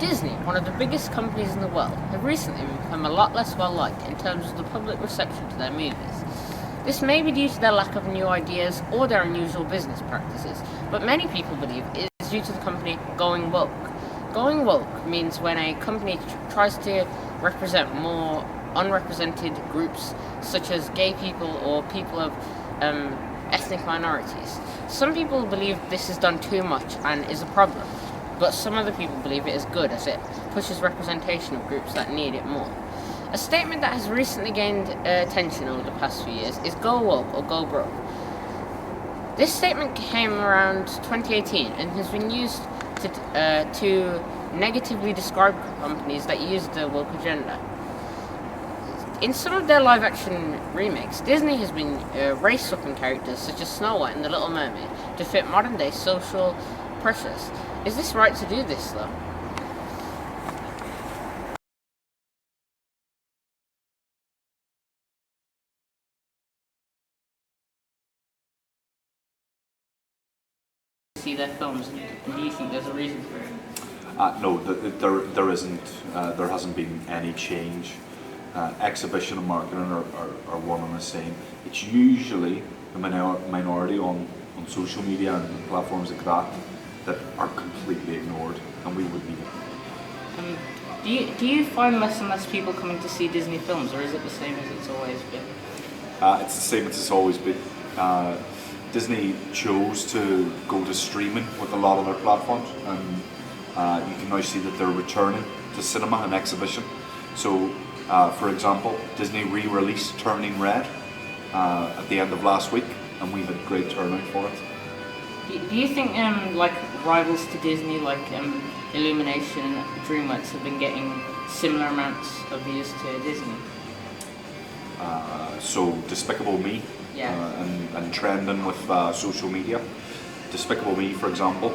Disney, one of the biggest companies in the world, have recently become a lot less well-liked in terms of the public reception to their movies. This may be due to their lack of new ideas or their unusual business practices, but many people believe it is due to the company going woke. Going woke means when a company tries to represent more unrepresented groups such as gay people or people of ethnic minorities. Some people believe this is done too much and is a problem, but some other people believe it is good as it pushes representation of groups that need it more. A statement that has recently gained attention over the past few years is go woke or go broke. This statement came around 2018 and has been used to negatively describe companies that use the woke agenda. In some of their live-action remakes, Disney has been race-swapping characters such as Snow White and The Little Mermaid to fit modern-day social pressures. Is this right to do this, though? See their films, and do you think there's a reason for it? No, there isn't. There hasn't been any change. Exhibition and marketing are one and the same. It's usually the minority on social media and platforms like that are completely ignored, and we would be. Do you find less and less people coming to see Disney films, or is it the same as it's always been? It's the same as it's always been. Disney chose to go to streaming with a lot of their platforms, and you can now see that they're returning to cinema and exhibition. So, for example, Disney re-released Turning Red at the end of last week, and we had great turnout for it. Do you think like rivals to Disney, like Illumination and DreamWorks, have been getting similar amounts of views to Disney? So Despicable Me, yeah. and trending with social media. Despicable Me, for example,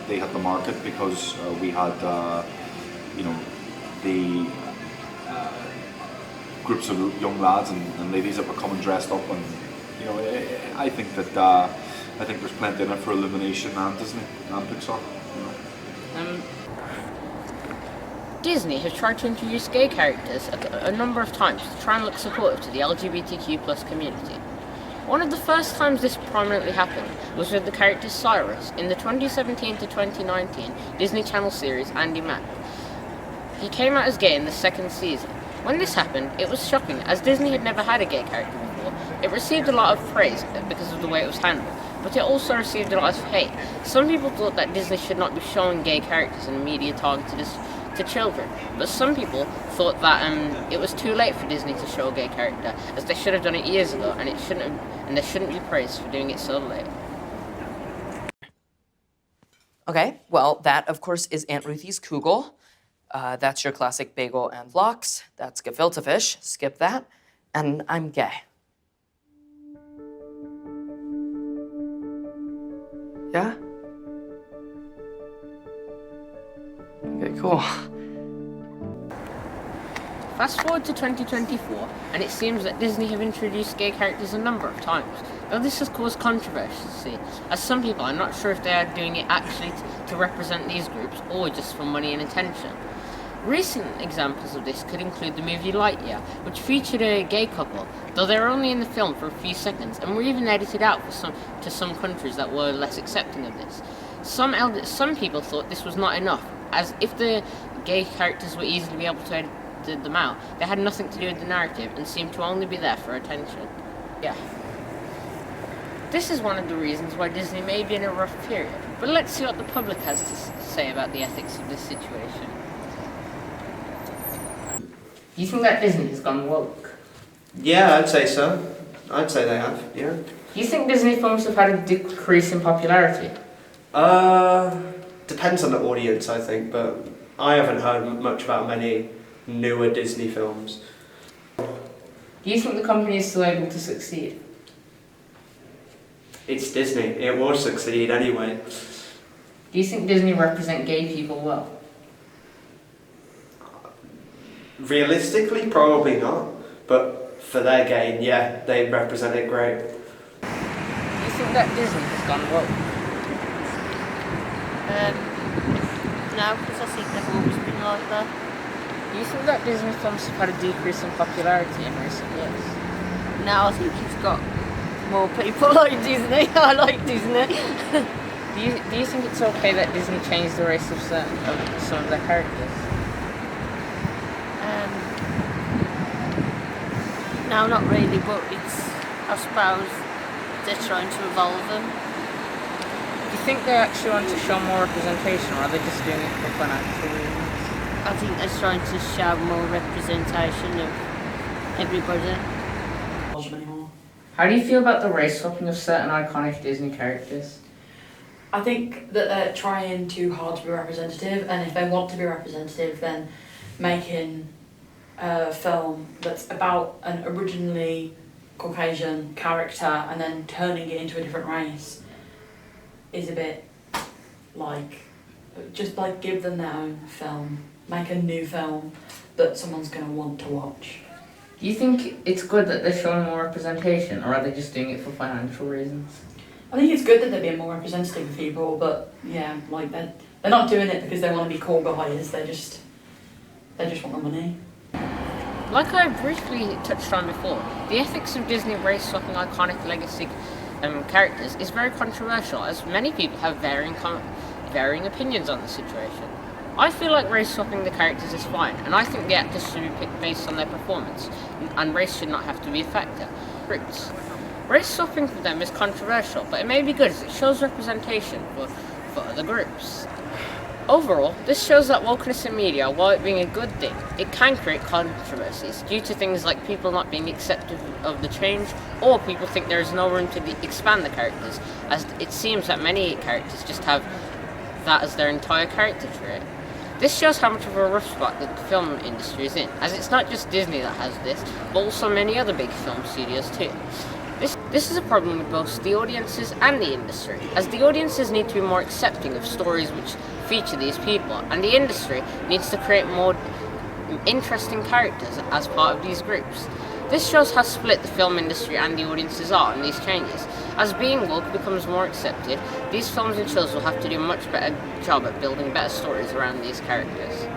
they had the market because we had, the groups of young lads and ladies that were coming dressed up, and I think there's plenty in it for Illumination and Disney and Pixar. Disney has tried to introduce gay characters a number of times to try and look supportive to the LGBTQ+ community. One of the first times this prominently happened was with the character Cyrus in the 2017 to 2019 Disney Channel series Andy Mack. He came out as gay in the second season. When this happened, it was shocking, as Disney had never had a gay character before. It received a lot of praise because of the way it was handled, but it also received a lot of hate. Some people thought that Disney should not be showing gay characters in media targeted to children, but some people thought that it was too late for Disney to show a gay character, as they should have done it years ago, and they shouldn't be praised for doing it so late. Okay, well, that, of course, is Aunt Ruthie's Kugel. That's your classic bagel and lox. That's gefilte fish. Skip that. And I'm gay. Yeah? Okay, cool. Fast forward to 2024, and it seems that Disney have introduced gay characters a number of times. Though this has caused controversy, as some people are not sure if they are doing it actually to represent these groups or just for money and attention. Recent examples of this could include the movie Lightyear, which featured a gay couple, though they were only in the film for a few seconds and were even edited out to some countries that were less accepting of this. Some people thought this was not enough, as if the gay characters were easily be able to edit them out, they had nothing to do with the narrative and seemed to only be there for attention. Yeah. This is one of the reasons why Disney may be in a rough period, but let's see what the public has to say about the ethics of this situation. Do you think that Disney has gone woke? Yeah, I'd say so. I'd say they have, yeah. Do you think Disney films have had a decrease in popularity? Depends on the audience, I think, but I haven't heard much about many newer Disney films. Do you think the company is still able to succeed? It's Disney. It will succeed anyway. Do you think Disney represent gay people well? Realistically, probably not, but for their gain, yeah, they represent it great. Do you think that Disney has gone woke? now because I think they've always been like that. Do you think that Disney films have had a decrease in popularity in recent years? Now I think it's got more people like Disney. I like Disney. Do you think it's okay that Disney changed the race of some of their characters? No, not really, but I suppose they're trying to evolve them. Do you think they actually want to show more representation, or are they just doing it for financial reasons? I think they're trying to show more representation of everybody. How do you feel about the race swapping of certain iconic Disney characters? I think that they're trying too hard to be representative, and if they want to be representative, then making a film that's about an originally Caucasian character and then turning it into a different race is a bit like, just like give them their own film, make a new film that someone's going to want to watch. Do you think it's good that they're showing more representation, or are they just doing it for financial reasons? I think it's good that they're being more representative of people, but yeah, like they're not doing it because they want to be cool guys. They just want the money. Like I briefly touched on before, the ethics of Disney race swapping iconic legacy characters is very controversial, as many people have varying opinions on the situation. I feel like race swapping the characters is fine, and I think the actors should be picked based on their performance, and race should not have to be a factor. Groups. Race swapping for them is controversial, but it may be good as it shows representation for other groups. Overall, this shows that wokeness in media, while it being a good thing, it can create controversies due to things like people not being accepting of the change, or people think there is no room to expand the characters, as it seems that many characters just have that as their entire character trait. This shows how much of a rough spot the film industry is in, as it's not just Disney that has this, but also many other big film studios too. This is a problem with both the audiences and the industry, as the audiences need to be more accepting of stories which feature these people, and the industry needs to create more interesting characters as part of these groups. This shows how split the film industry and the audiences are in these changes. As being woke becomes more accepted, these films and shows will have to do a much better job at building better stories around these characters.